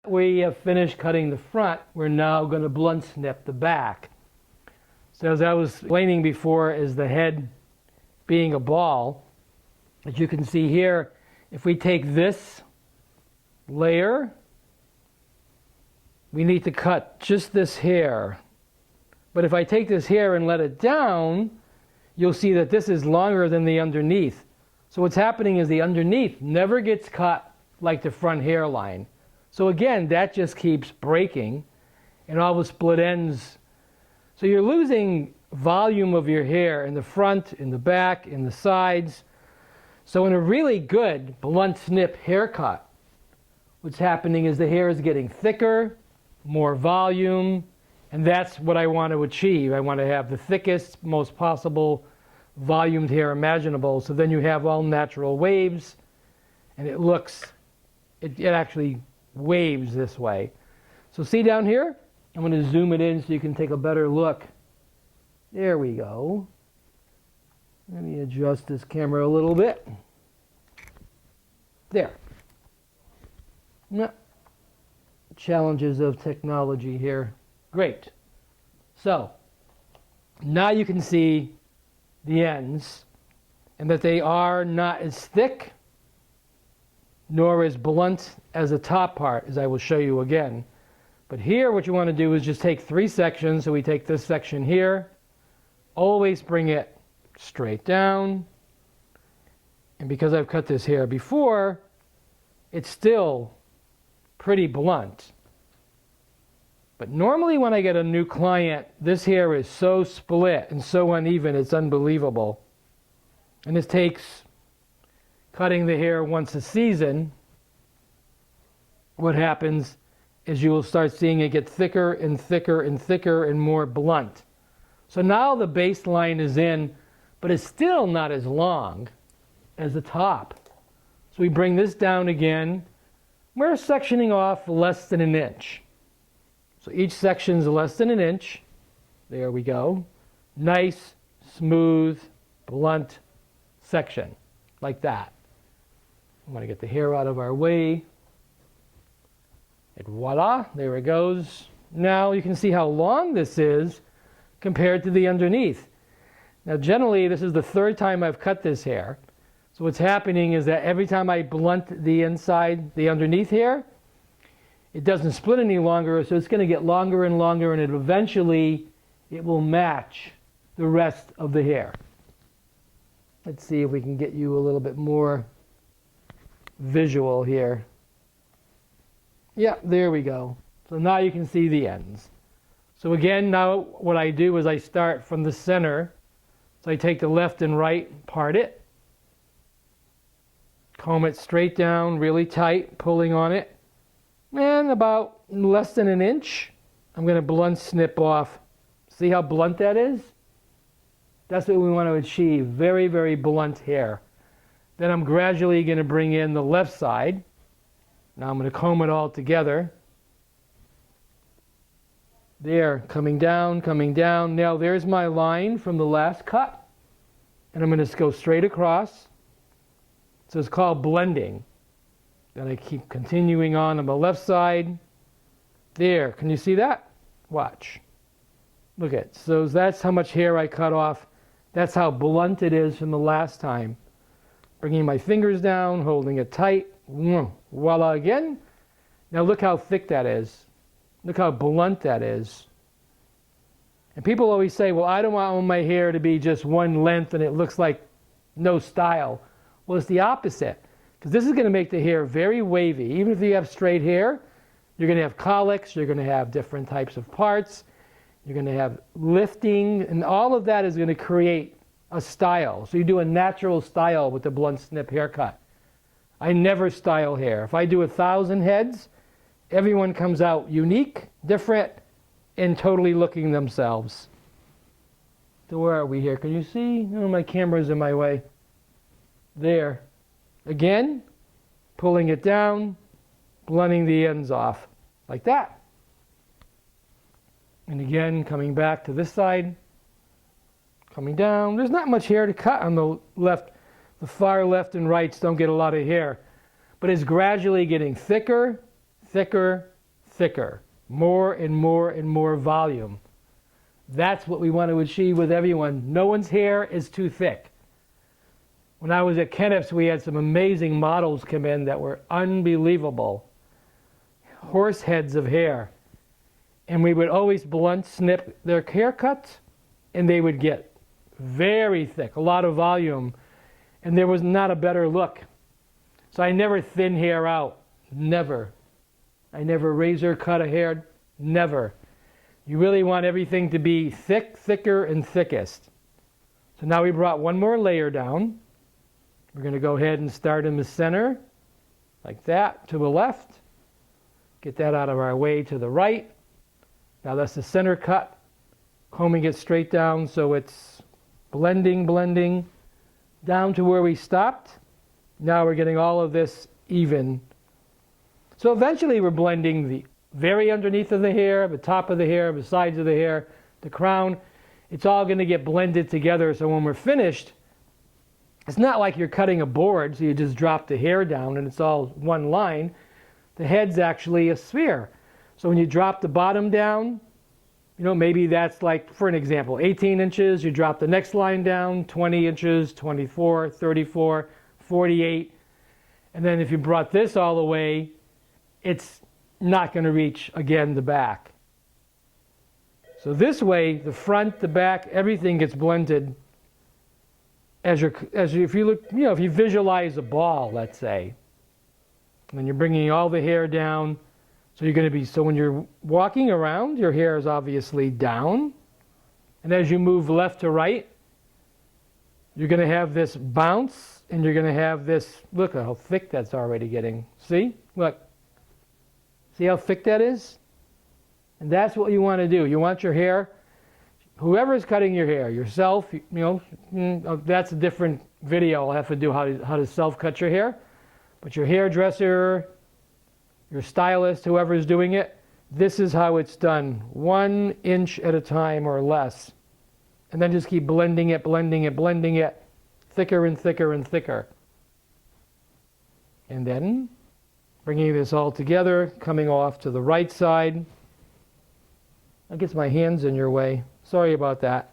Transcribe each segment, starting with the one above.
We have finished cutting the front. We're now going to blunt snip the back. So as I was explaining before, is the head being a ball. As you can see here, if we take this layer, we need to cut just this hair. But if I take this hair and let it down, you'll see that this is longer than the underneath. So what's happening is the underneath never gets cut like the front hairline. So again, that just keeps breaking and all the split ends. So you're losing volume of your hair in the front, in the back, in the sides. So in a really good blunt snip haircut, what's happening is the hair is getting thicker, more volume, and that's what I want to achieve. I want to have the thickest, most possible volumed hair imaginable. So then you have all natural waves, and it looks, it actually waves this way. So see down here? I'm going to zoom it in so you can take a better look. There we go. Let me adjust this camera a little bit. There. Challenges of technology here. Great. So now you can see the ends and that they are not as thick nor as blunt as the top part, as I will show you again. But here what you want to do is just take 3 sections. So we take this section here, always bring it straight down. And because I've cut this hair before, it's still pretty blunt. But normally when I get a new client, this hair is so split and so uneven, it's unbelievable. And this takes cutting the hair once a season. What happens is you will start seeing it get thicker and thicker and thicker and more blunt. So now the baseline is in, but it's still not as long as the top. So we bring this down again. We're sectioning off less than 1 inch. So each section is less than 1 inch. There we go. Nice, smooth, blunt section, like that. I want to get the hair out of our way. And voila, there it goes. Now you can see how long this is compared to the underneath. Now generally this is the 3rd time I've cut this hair. So what's happening is that every time I blunt the inside, the underneath hair, it doesn't split any longer, so it's going to get longer and longer, and eventually it will match the rest of the hair. Let's see if we can get you a little bit more visual here. Yeah, there we go. So now you can see the ends. So again, now what I do is I start from the center. So I take the left and right, part it, comb it straight down, really tight, pulling on it. And about less than 1 inch, I'm going to blunt snip off. See how blunt that is? That's what we want to achieve. Very, very blunt hair. Then I'm gradually going to bring in the left side. Now I'm going to comb it all together. There, coming down, coming down. Now there's my line from the last cut. And I'm going to go straight across. So it's called blending. Then I keep continuing on the left side. There, can you see that? Watch. Look at it. So that's how much hair I cut off. That's how blunt it is from the last time. Bringing my fingers down, holding it tight. Voila again. Now look how thick that is. Look how blunt that is. And people always say, well, I don't want my hair to be just one length and it looks like no style. Well, it's the opposite. Because this is going to make the hair very wavy. Even if you have straight hair, you're going to have colics, you're going to have different types of parts, you're going to have lifting, and all of that is going to create a style. So you do a natural style with the blunt snip haircut. I never style hair. If I do 1,000 heads, everyone comes out unique, different, and totally looking themselves. So where are we here? Can you see? Oh, my camera's in my way. There. Again, pulling it down, blunting the ends off, like that. And again, coming back to this side, coming down. There's not much hair to cut on the left. The far left and rights don't get a lot of hair. But it's gradually getting thicker, thicker, thicker, more and more and more volume. That's what we want to achieve with everyone. No one's hair is too thick. When I was at Kenneth's, we had some amazing models come in that were unbelievable. Horse heads of hair. And we would always blunt snip their haircuts, and they would get very thick, a lot of volume, and there was not a better look. So I never thin hair out, never. I never razor cut a hair, never. You really want everything to be thick, thicker, and thickest. So now we brought one more layer down. We're going to go ahead and start in the center, like that, to the left. Get that out of our way to the right. Now that's the center cut. Combing it straight down so it's blending, blending, down to where we stopped. Now we're getting all of this even. So eventually we're blending the very underneath of the hair, the top of the hair, the sides of the hair, the crown. It's all going to get blended together, so when we're finished, it's not like you're cutting a board, so you just drop the hair down and it's all one line. The head's actually a sphere. So when you drop the bottom down, you know, maybe that's like, for an example, 18 inches, you drop the next line down, 20 inches, 24, 34, 48. And then if you brought this all the way, it's not going to reach, again, the back. So this way, the front, the back, everything gets blended if you look, you know, if you visualize a ball, let's say, and then you're bringing all the hair down. So you're going to be, so when you're walking around, your hair is obviously down. And as you move left to right, you're going to have this bounce, and you're going to have this, look at how thick that's already getting. See? Look. See how thick that is? And that's what you want to do. You want your hair, whoever is cutting your hair, yourself, you know, that's a different video. I'll have to do how to self-cut your hair. But your hairdresser, your stylist, whoever is doing it, this is how it's done. 1 inch at a time or less. And then just keep blending it, blending it, blending it, thicker and thicker and thicker. And then bringing this all together, coming off to the right side. That gets my hands in your way. Sorry about that.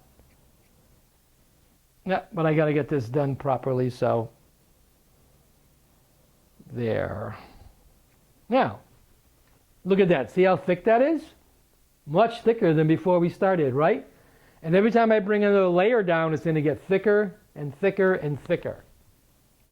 Yeah, but I got to get this done properly, so there. Now, look at that. See how thick that is? Much thicker than before we started, right? And every time I bring another layer down, it's going to get thicker and thicker and thicker.